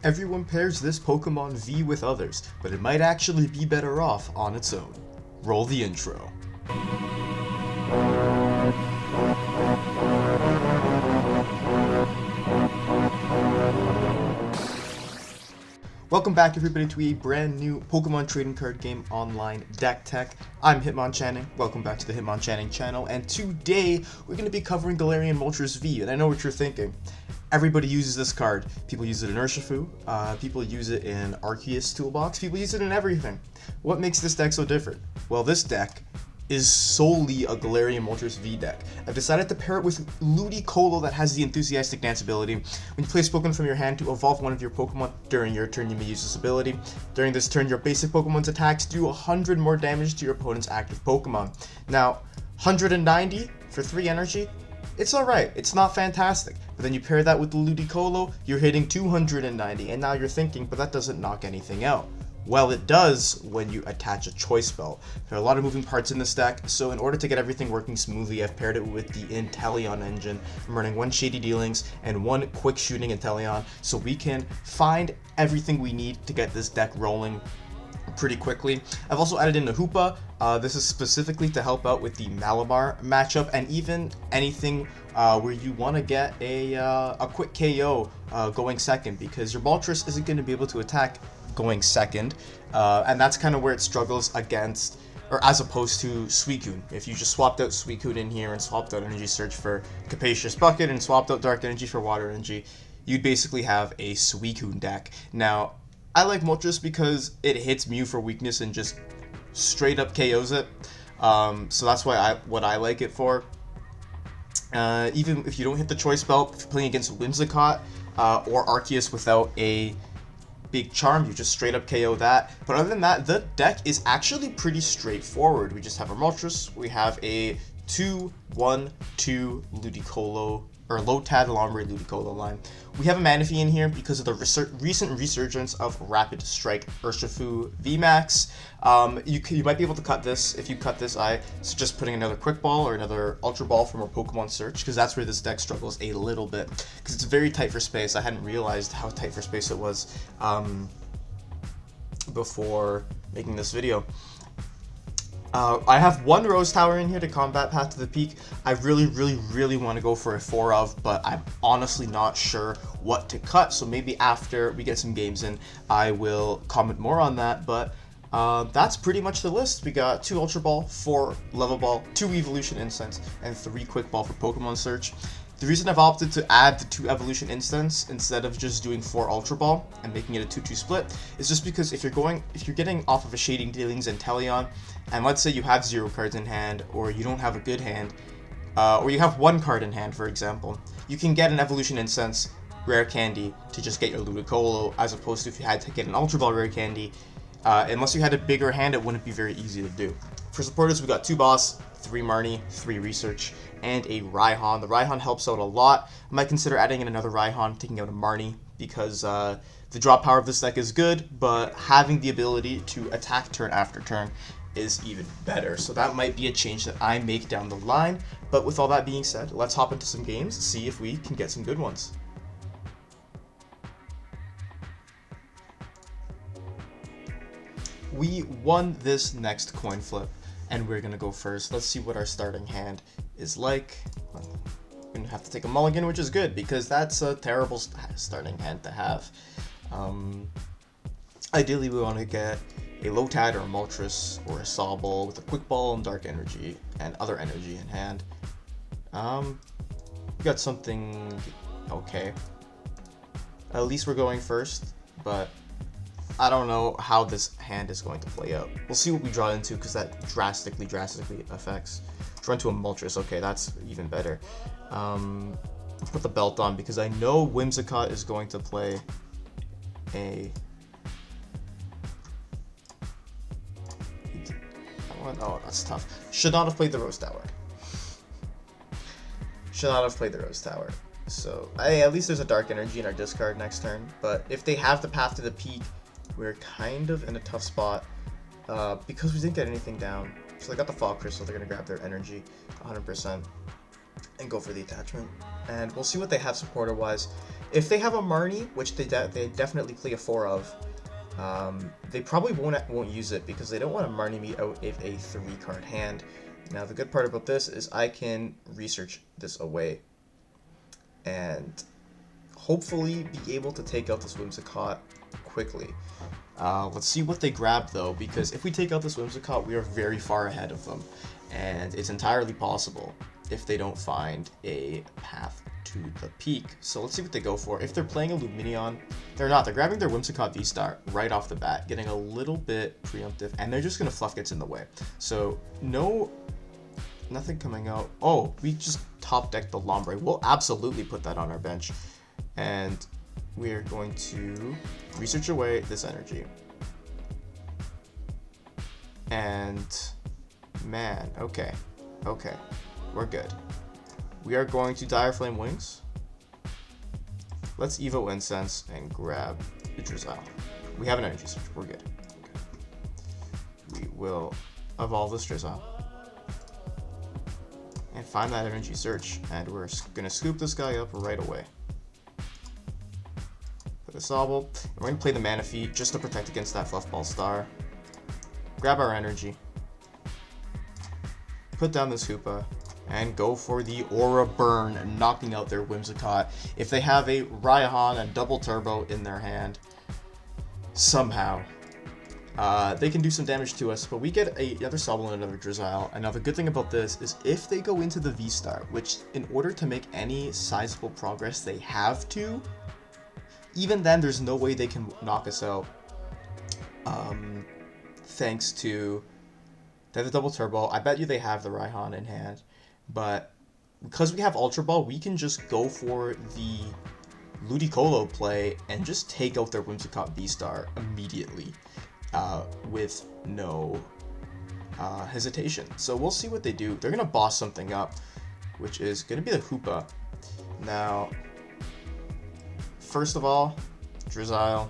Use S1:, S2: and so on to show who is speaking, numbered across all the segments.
S1: Everyone pairs this Pokemon V with others, but it might actually be better off on its own. Roll the intro. Welcome back everybody to a brand new Pokemon trading card game online deck tech. I'm Hitmonchanning, welcome back to the Hitmonchanning channel, and today we're going to be covering Galarian Moltres V, and I know what you're thinking. Everybody uses this card. People use it in Urshifu, people use it in Arceus Toolbox, people use it in everything. What makes this deck so different? Well, this deck is solely a Galarian Moltres V deck. I've decided to pair it with Ludicolo that has the Enthusiastic Dance ability. When you place Pokemon from your hand to evolve one of your Pokemon during your turn, you may use this ability. During this turn, your basic Pokemon's attacks do 100 more damage to your opponent's active Pokemon. Now, 190 for 3 energy, it's alright, it's not fantastic. But then you pair that with the Ludicolo, you're hitting 290, and now you're thinking, but that doesn't knock anything out. Well, it does when you attach a choice spell. There are a lot of moving parts in this deck, so in order to get everything working smoothly, I've paired it with the Inteleon engine. I'm running 1 Shady Dealings and 1 Quick Shooting Inteleon, so we can find everything we need to get this deck rolling pretty quickly. I've also added in the Hoopa. This is specifically to help out with the Malamar matchup, and even anything where you want to get a quick KO going second, because your Moltres isn't going to be able to attack going second, and that's kind of where it struggles against, or as opposed to Suicune. If you just swapped out Suicune in here and swapped out Energy Search for Capacious Bucket and swapped out Dark Energy for Water Energy, you'd basically have a Suicune deck. Now, I like Moltres because it hits Mew for weakness and just straight up KOs it, so that's what I like it for. Even if you don't hit the choice spell, if you're playing against Whimsicott or Arceus without a big charm, you just straight up KO that. But other than that, the deck is actually pretty straightforward. We just have our Moltres, we have a 2-1-2 Ludicolo, or Lotad Lombre Ludicolo line. We have a Manaphy in here because of the recent resurgence of Rapid Strike Urshifu VMAX. You might be able to cut this. If you cut this, I suggest putting another Quick Ball or another Ultra Ball from our Pokemon Search, because that's where this deck struggles a little bit, because it's very tight for space. I hadn't realized how tight for space it was before making this video. I have 1 Rose Tower in here to combat Path to the Peak. I really want to go for a 4 of, but I'm honestly not sure what to cut, so maybe after we get some games in, I will comment more on that, but that's pretty much the list. We got 2 Ultra Ball, 4 Level Ball, 2 Evolution Instants, and 3 Quick Ball for Pokemon Search. The reason I've opted to add the 2 Evolution Instants instead of just doing 4 Ultra Ball and making it a 2-2 split is just because if you're getting off of a Shading Dealings and Inteleon, and let's say you have 0 cards in hand, or you don't have a good hand, or you have 1 card in hand, for example, you can get an Evolution Instants Rare Candy to just get your Ludicolo, as opposed to if you had to get an Ultra Ball Rare Candy. Unless you had a bigger hand, it wouldn't be very easy to do. For supporters, we got 2 Boss, 3 Marnie, 3 Research, and a Raihan. The Raihan helps out a lot. I might consider adding in another Raihan, taking out a Marnie, because the draw power of this deck is good, but having the ability to attack turn after turn is even better. So that might be a change that I make down the line. But with all that being said, let's hop into some games, see if we can get some good ones. We won this next coin flip, and we're gonna go first. Let's see what our starting hand is like. We're gonna have to take a mulligan, which is good because that's a terrible starting hand to have. Ideally, we want to get a Lotad or a Moltres or a Sobble with a Quick Ball and Dark Energy and other energy in hand. We got something okay. At least we're going first, but I don't know how this hand is going to play out. We'll see what we draw into, because that drastically affects. Draw into a Moltres, okay, that's even better. Put the belt on, because I know Whimsicott is going to play a... Oh, that's tough. Should not have played the Rose Tower. So, at least there's a Dark Energy in our discard next turn, but if they have the Path to the Peak, we're kind of in a tough spot because we didn't get anything down. So they got the Fog Crystal, they're going to grab their energy 100% and go for the attachment. And we'll see what they have supporter-wise. if they have a Marnie, which they definitely play a 4 of, they probably won't use it because they don't want to Marnie me out of a 3-card hand. Now the good part about this is I can research this away and hopefully be able to take out this Whimsicott quickly. Let's see what they grab though, because if we take out this Whimsicott, we are very far ahead of them, and it's entirely possible if they don't find a path to the peak. So let's see what they go for. If they're playing a Lumineon, they're not. They're grabbing their Whimsicott VSTAR right off the bat, getting a little bit preemptive, and they're just gonna fluff gets in the way. So nothing coming out. Oh, we just top decked the Lombre. We'll absolutely put that on our bench, and we are going to research away this energy. And man, okay, we're good. We are going to Dire Flame Wings. Let's Evo Incense and grab the Drizzile. We have an energy search, we're good. We will evolve this Drizzile and find that energy search, and we're gonna scoop this guy up right away. Put a Sobble, and we're gonna play the Manaphy just to protect against that Fluffball Star. Grab our energy, put down this Hoopa, and go for the Aura Burn, knocking out their Whimsicott. If they have a Raihan and Double Turbo in their hand, somehow, they can do some damage to us, but we get another Sobble and another Drizzile. And now the good thing about this is if they go into the V-Star, which in order to make any sizable progress, they have to, even then there's no way they can knock us out, thanks to they have the Double Turbo. I bet you they have the Raihan in hand, but because we have Ultra Ball, we can just go for the Ludicolo play and just take out their Whimsicott V-Star immediately with no hesitation. So we'll see what they do. They're going to boss something up, which is going to be the Hoopa. Now, first of all, Drizzile.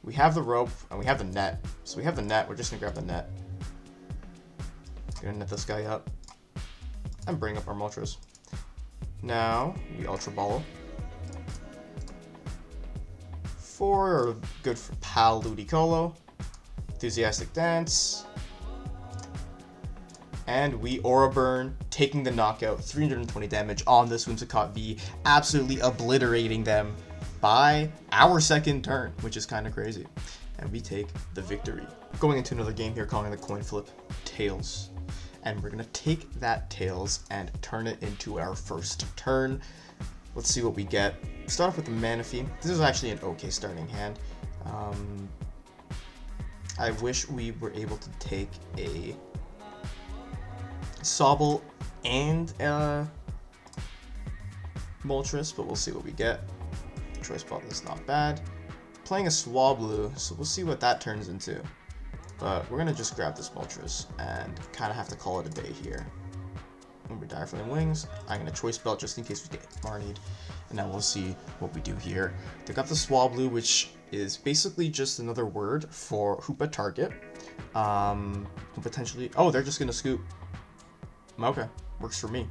S1: We have the rope, and we have the net. So we have the net, we're just gonna grab the net. Gonna net this guy up, and bring up our Moltres. Now, we Ultra Ball. For good for Pal Ludicolo. Enthusiastic Dance. And we Aura Burn, taking the knockout, 320 damage on this Whimsicott V, absolutely obliterating them by our second turn, which is kind of crazy. And we take the victory. Going into another game here, calling the coin flip Tails. And we're gonna take that Tails and turn it into our first turn. Let's see what we get. Start off with the Manaphy. This is actually an okay starting hand. I wish we were able to take a Sobble and Moltres, but we'll see what we get. Choice Ball is not bad. Playing a Swablu, so we'll see what that turns into. But we're gonna just grab this Moltres and kind of have to call it a day here. When we Dire Flame Wings, I'm gonna Choice Belt just in case we get Marnied, and now we'll see what we do here. They got the Swablu, which is basically just another word for Hoopa target. Potentially, oh, they're just gonna scoop. Okay, works for me.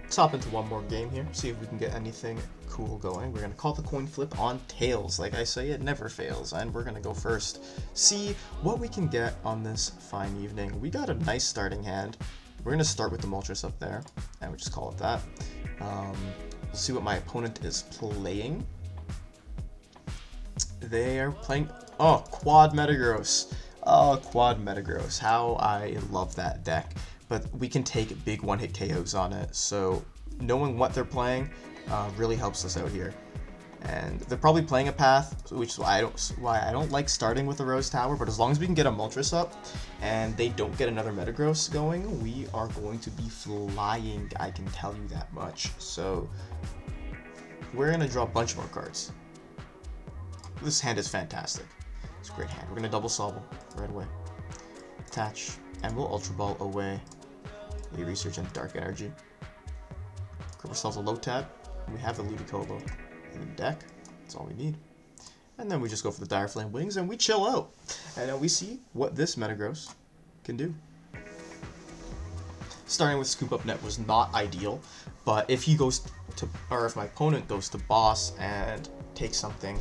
S1: Let's hop into one more game here, see if we can get anything cool going. We're going to call the coin flip on Tails. Like I say, it never fails, and we're going to go first. See what we can get on this fine evening. We got a nice starting hand. We're going to start with the Moltres up there, and we'll just call it that. We'll see what my opponent is playing. They are playing, oh, Quad Metagross. Oh, Quad Metagross. How I love that deck. But we can take big one-hit KOs on it, so knowing what they're playing really helps us out here. And they're probably playing a path, which is why I don't like starting with the Rose Tower, but as long as we can get a Moltres up and they don't get another Metagross going, we are going to be flying, I can tell you that much. So we're going to draw a bunch more cards. This hand is fantastic. It's a great hand. We're gonna double Sobble right away. Attach, and we'll Ultra Ball away the Research and Dark Energy. Grab ourselves a Lotad. We have a Ludicolo in the deck. That's all we need. And then we just go for the Dire Flame Wings and we chill out. And then we see what this Metagross can do. Starting with Scoop Up Net was not ideal, but if he goes to, or if my opponent goes to boss and takes something,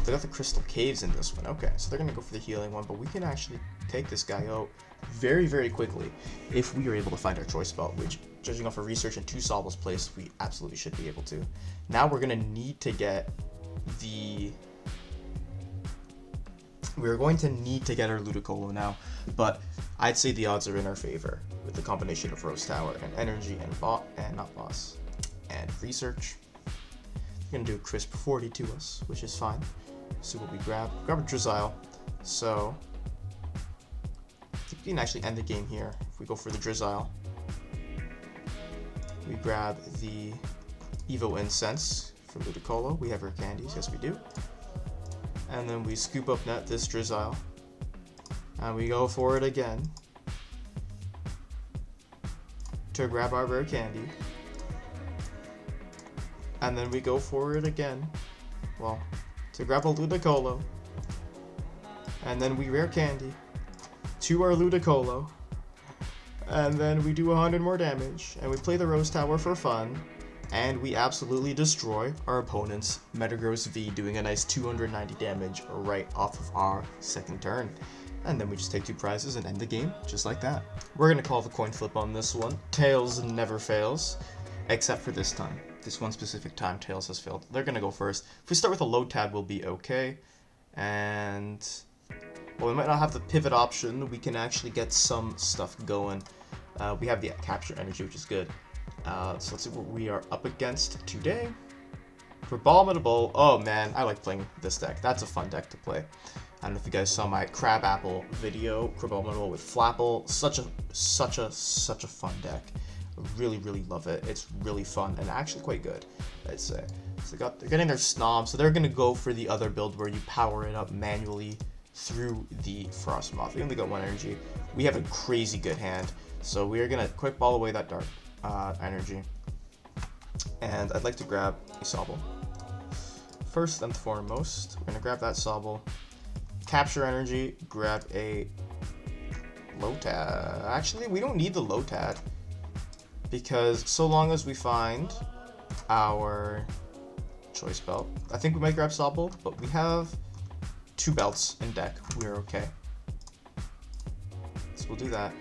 S1: they got the Crystal Caves in this one. Okay, so they're gonna go for the healing one, but we can actually take this guy out very, very quickly if we are able to find our choice belt, which, judging off of Research and 2 Sobbles placed, we absolutely should be able to. Now we're gonna need to get the... We're going to need to get our Ludicolo now, but I'd say the odds are in our favor with the combination of Rose Tower and Energy and not Boss and Research. We're gonna do a crisp 40 to us, which is fine. So what we grab a Drizzile. So I think we can actually end the game here if we go for the Drizzile. We grab the Evo Incense for Ludicolo. We have our candies, yes we do. And then we Scoop Up Net this Drizzile. And we go for it again to grab our rare candy. And then we go for it again, well, to grab a Ludicolo. And then we rare candy to our Ludicolo. And then we do 100 more damage. And we play the Rose Tower for fun. And we absolutely destroy our opponent's Metagross V, doing a nice 290 damage right off of our second turn. And then we just take 2 prizes and end the game just like that. We're going to call the coin flip on this one. Tails never fails, except for this time. This one specific time, Tails has failed. They're going to go first. If we start with a Lotad, we'll be okay. And, well, we might not have the pivot option. We can actually get some stuff going. We have the Capture Energy, which is good. So let's see what we are up against today. Crabomminable, oh man, I like playing this deck. That's a fun deck to play. I don't know if you guys saw my Crabapple video, Crabomminable with Flapple. Such a fun deck. I really, really love it. It's really fun and actually quite good, I'd say. So they're getting their Snom, so they're gonna go for the other build where you power it up manually through the Frostmoth. We only got 1 energy. We have a crazy good hand, so we are gonna quick ball away that Dark Energy. And I'd like to grab a Sobble. First and foremost, we're gonna grab that Sobble. Capture Energy, grab a Lotad. Actually, we don't need the Lotad, because so long as we find our choice belt, I think we might grab Sobble, but we have 2 belts in deck. We're okay. So we'll do that.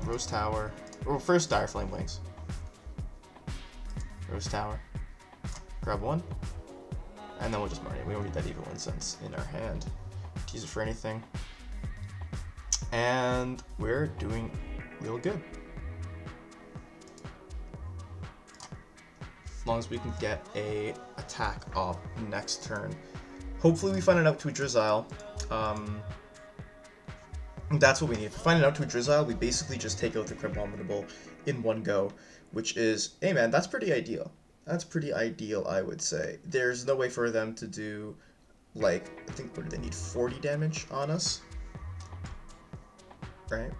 S1: Rose Tower. Well, first Dire Flame Wings. Rose Tower. Grab 1. And then we'll just Marnie. We don't need that Evil Incense in our hand to use it for anything. And we're doing real good. As long as we can get a attack up next turn. Hopefully we find it out to a Drizzile. That's what we need. If we find it out to a Drizzile, we basically just take out the Crabomminable in one go, which is, hey man, that's pretty ideal. That's pretty ideal, I would say. There's no way for them to do, like, I think, what do they need, 40 damage on us? Right?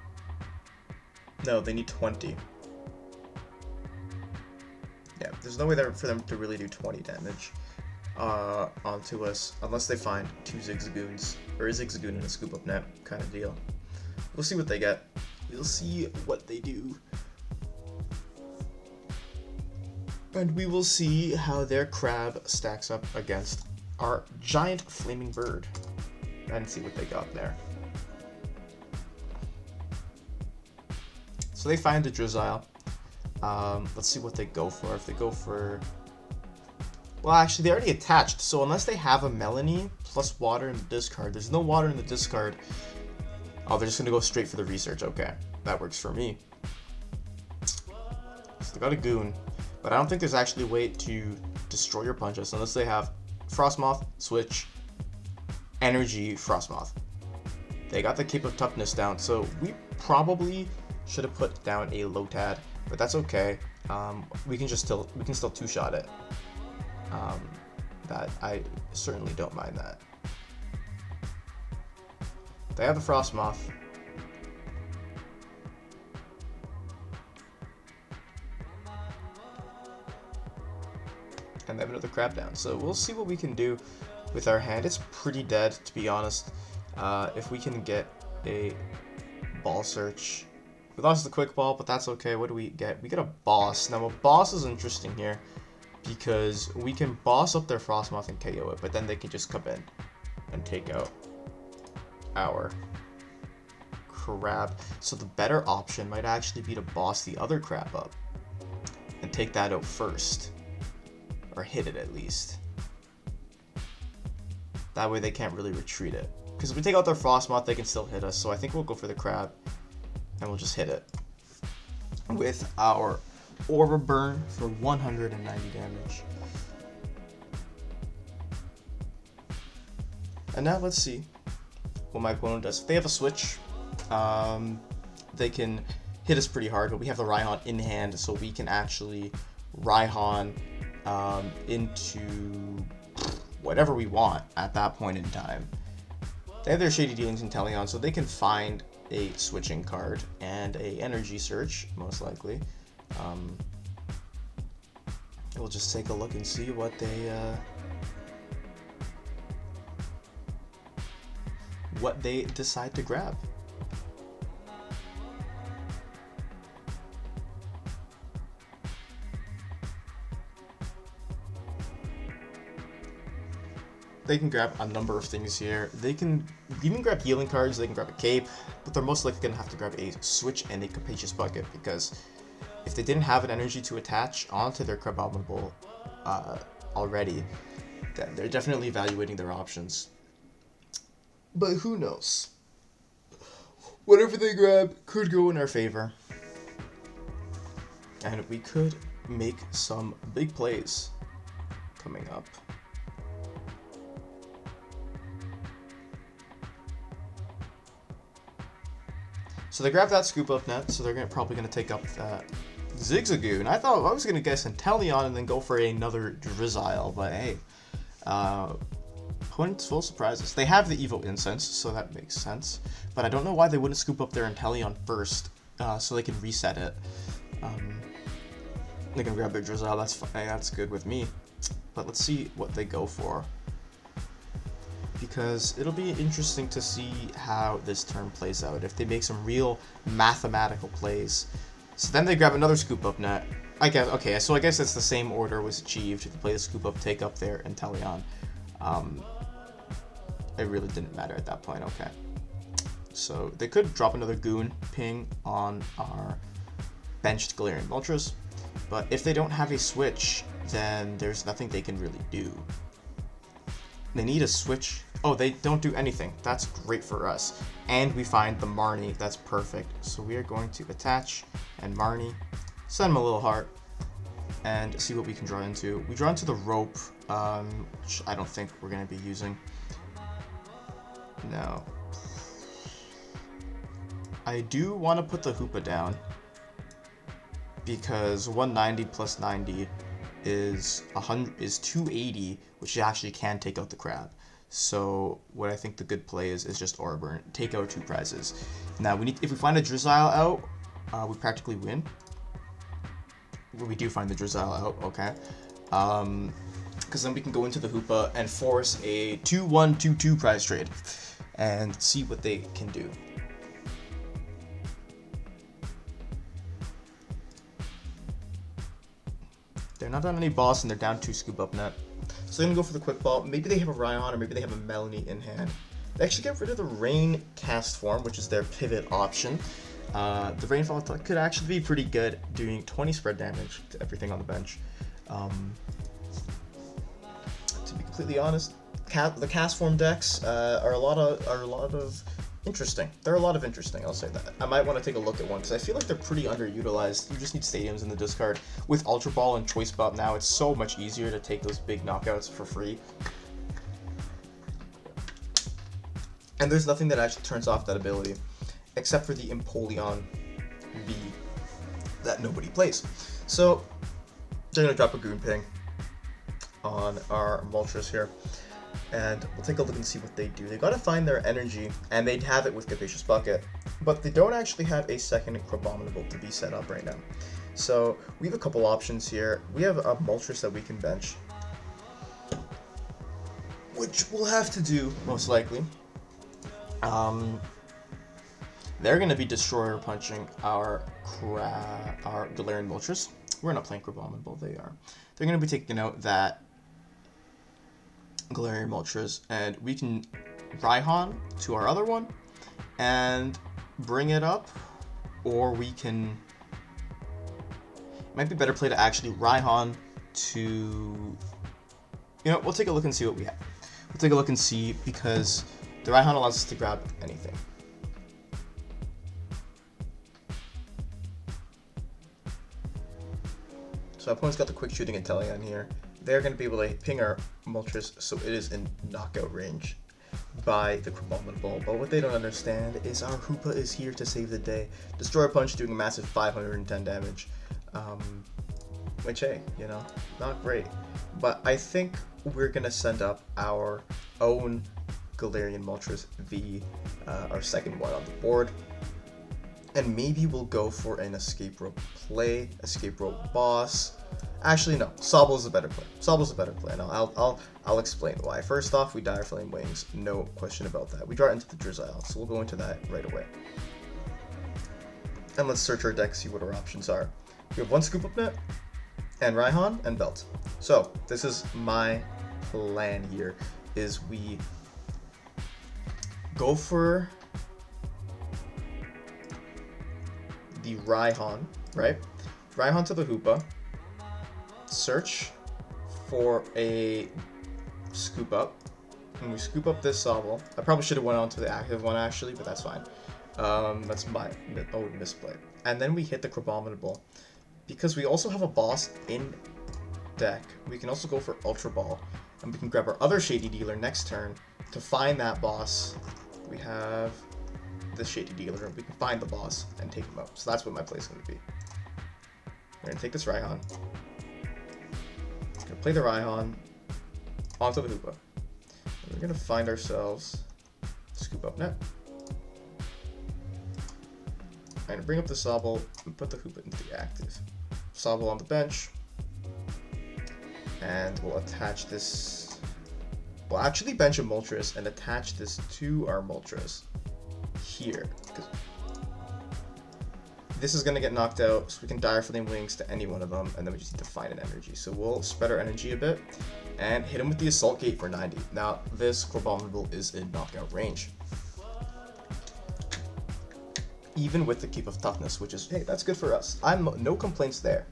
S1: No, they need 20. Yeah, there's no way there for them to really do 20 damage onto us, unless they find 2 Zigzagoons, or a Zigzagoon and a Scoop Up Net kind of deal. We'll see what they get. We'll see what they do. And we will see how their Crab stacks up against our giant flaming bird. And see what they got there. So they find a Drizzile. Let's see what they go for. If they go for... Well, actually, they already attached. So unless they have a Melanie plus water in the discard, there's no water in the discard. Oh, they're just going to go straight for the Research. Okay, that works for me. So they got a Goon. But I don't think there's actually a way to destroy your punches unless they have Frostmoth, Switch, Energy, Frostmoth. They got the Cape of Toughness down, so we probably should have put down a Lotad, but that's okay. We can still 2-shot it. That I certainly don't mind that. They have the Frostmoth. And they have another Crab down. So we'll see what we can do with our hand. It's pretty dead, to be honest. If we can get a ball search. We lost the quick ball, but that's okay. What do we get? We get a boss. Now, a boss is interesting here because we can boss up their Frostmoth and KO it, but then they can just come in and take out our Crab. So the better option might actually be to boss the other Crab up and take that out first. Or hit it at least. That way they can't really retreat it. Because if we take out their Frostmoth, they can still hit us. So I think we'll go for the Crab. And we'll just hit it. With our Aura Burn for 190 damage. And now let's see what my opponent does. If they have a switch, they can hit us pretty hard. But we have the Raihan in hand, so we can actually Raihan into whatever we want at that point in time. They have their Shady Dealings in Teleon, so they can find a switching card and a energy search, most likely. We'll just take a look and see what they decide to grab. They can grab a number of things here. They can even grab healing cards, they can grab a cape, but they're most likely going to have to grab a switch and a Capacious Bucket, because if they didn't have an energy to attach onto their Crabomminable already, then they're definitely evaluating their options. But who knows? Whatever they grab could go in our favor. And we could make some big plays coming up. So they grab that Scoop Up Net, so they're probably going to take up that Zigzagoon. I thought I was going to guess Inteleon and then go for another Drizzile, but hey, opponent's full surprises. They have the Evo Incense, so that makes sense, but I don't know why they wouldn't scoop up their Inteleon first, so they can reset it. They can grab their Drizzile, that's fine, that's good with me, but let's see what they go for, because it'll be interesting to see how this turn plays out, if they make some real mathematical plays. So then they grab another Scoop Up Net. I guess, okay, so I guess it's the same order was achieved. If they play the Scoop Up, take up their Inteleon. It really didn't matter at that point, okay. So they could drop another Goon ping on our benched Galarian Moltres, but if they don't have a switch, then there's nothing they can really do. They need a switch. Oh, they don't do anything. That's great for us. And we find the Marnie. That's perfect. So we are going to attach and Marnie, send him a little heart, and see what we can draw into. We draw into the Rope, which I don't think we're going to be using. No. I do want to put the Hoopa down, because 190 plus 90 is 280, which actually can take out the Crab. So what I think the good play is just Aura Burn, take out 2 prizes. Now if we find a Drizzile out, we practically win. We do find the Drizzile out, okay. Because then we can go into the Hoopa and force a 2-1-2-2 prize trade and see what they can do. They're not on any boss and they're down 2 Scoop Up Net. So they're going to go for the Quick Ball. Maybe they have a Raihan or maybe they have a Melanie in hand. They actually get rid of the Rain Cast Form, which is their pivot option. The Rainfall could actually be pretty good, doing 20 spread damage to everything on the bench. To be completely honest, the Cast Form decks are a lot of interesting. They're a lot of interesting, I'll say that. I might want to take a look at one, because I feel like they're pretty underutilized. You just need stadiums in the discard. With Ultra Ball and Choice Belt now, it's so much easier to take those big knockouts for free. And there's nothing that actually turns off that ability, except for the Empoleon V that nobody plays. So, they're going to drop a Goon Ping on our Moltres here. and we'll take a look and see what they do. They gotta find their energy, and they'd have it with Capacious Bucket, but they don't actually have a second Crabomminable to be set up right now. So we have a couple options here. We have a Moltres that we can bench, which we'll have to do most likely. They're gonna be Destroyer punching our Galarian Moltres. We're not playing Crabomminable, they are. They're gonna be taking out that Galarian Moltres, and we can Raihan to our other one and bring it up, or we can. It might be better play to actually Raihan to. You know, we'll take a look and see what we have. We'll take a look and see, because the Raihan allows us to grab anything. So our opponent's got the quick shooting Inteleon here. They're going to be able to ping our Moltres, so it is in knockout range by the Crabomminable. But what they don't understand is our Hoopa is here to save the day. Destroyer Punch doing a massive 510 damage. Which, hey, you know, not great. But I think we're going to send up our own Galarian Moltres V, our second one on the board. And maybe we'll go for an Escape Rope play, Escape Rope Boss. Actually, no, Sobble's a better play. Sobble's a better play, and I'll explain why. First off, we Dire Flame Wings, no question about that. We draw into the Drizzile, so we'll go into that right away. And let's search our deck, see what our options are. We have one Scoop Up Net, and Raihan, and Belt. So, this is my plan here, is we go for the Raihan, right? Raihan to the Hoopa. Search for a Scoop Up. And we scoop up this Sobble. I probably should have went on to the active one actually, but that's fine. That's my misplay. And then we hit the Crabomminable. Because we also have a boss in deck, we can also go for Ultra Ball. And we can grab our other Shady Dealer next turn to find that boss. We have this Shady Dealer, and we can find the boss and take him out. So that's what my play is going to be. We're going to take this Raihan. We're going to play the Raihan onto the Hoopa. And we're going to find ourselves Scoop Up Net. I'm going to bring up the Sobble and put the Hoopa into the active. Sobble on the bench. And we'll attach this. We'll actually bench a Moltres and attach this to our Moltres here. Because this is going to get knocked out, so we can Dire Flame Wings to any one of them, and then we just need to find an energy. So we'll spread our energy a bit and hit him with the Assault Gate for 90. Now, this Crabomminable is in knockout range. Even with the Keep of Toughness, which is, hey, that's good for us. No complaints there.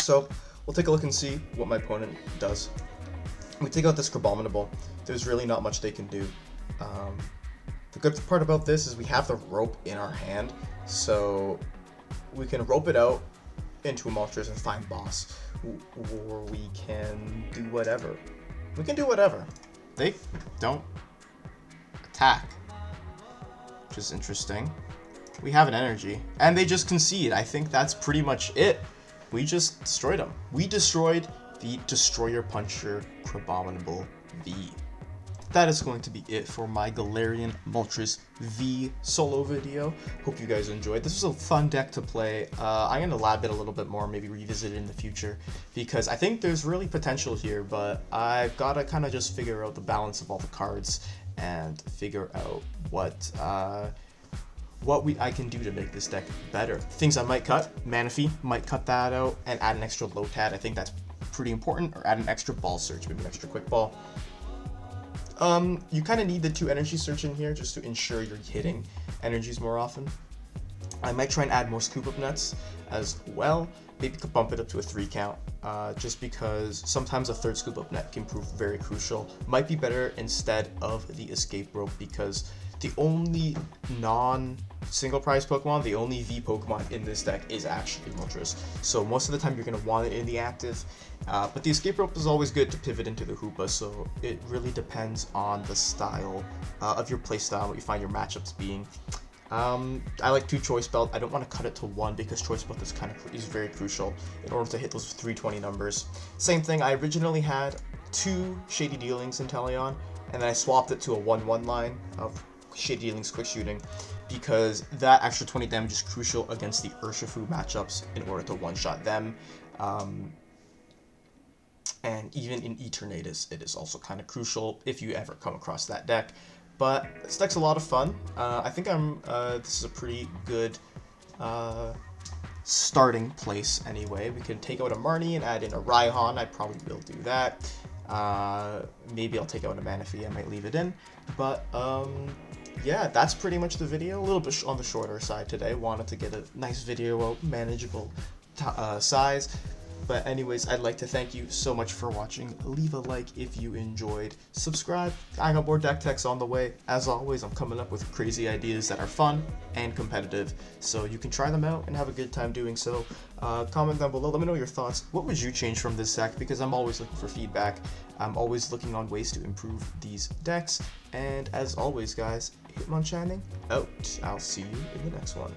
S1: So, we'll take a look and see what my opponent does. We take out this Crabomminable. There's really not much they can do. The good part about this is we have the rope in our hand, so we can rope it out into a Moltres and find boss, or we can do whatever. We can do whatever. They don't attack, which is interesting. We have an energy, and they just concede. I think that's pretty much it. We just destroyed them. We destroyed the Destroyer Puncher Crabomminable V. That is going to be it for my Galarian Moltres V solo video. Hope you guys enjoyed. This was a fun deck to play. I'm going to lab it a little bit more, maybe revisit it in the future, because I think there's really potential here, but I've got to kind of just figure out the balance of all the cards and figure out what I can do to make this deck better. Things I might cut, Manaphy, might cut that out and add an extra Lotad. I think that's pretty important, or add an extra Ball Search, maybe an extra Quick Ball. You kind of need the 2 energy search in here just to ensure you're hitting energies more often. I might try and add more Scoop Up Nets as well. Maybe could bump it up to a 3 count, just because sometimes a 3rd Scoop Up Net can prove very crucial. Might be better instead of the Escape Rope, because the only non-single prize Pokemon, the only V Pokemon in this deck is actually Moltres. So most of the time you're going to want it in the active, but the Escape Rope is always good to pivot into the Hoopa, so it really depends on the style of your playstyle, what you find your matchups being. I like 2 Choice Belt. I don't want to cut it to 1 because Choice Belt is very crucial in order to hit those 320 numbers. Same thing, I originally had 2 Shady Dealings in Teleon, and then I swapped it to a 1/1 line of Shady Dealings Quick Shooting, because that extra 20 damage is crucial against the Urshifu matchups in order to one-shot them. And even in Eternatus, it is also kind of crucial if you ever come across that deck. But this deck's a lot of fun. I think this is a pretty good starting place anyway. We can take out a Marnie and add in a Raihan. I probably will do that. Maybe I'll take out a Manaphy. I might leave it in. But yeah, that's pretty much the video. A little bit on the shorter side today. Wanted to get a nice video out, manageable size. But anyways, I'd like to thank you so much for watching. Leave a like if you enjoyed. Subscribe. I got more deck techs on the way. As always, I'm coming up with crazy ideas that are fun and competitive, so you can try them out and have a good time doing so. Comment down below. Let me know your thoughts. What would you change from this deck? Because I'm always looking for feedback. I'm always looking on ways to improve these decks. And as always, guys, Hitmonchanning out. I'll see you in the next one.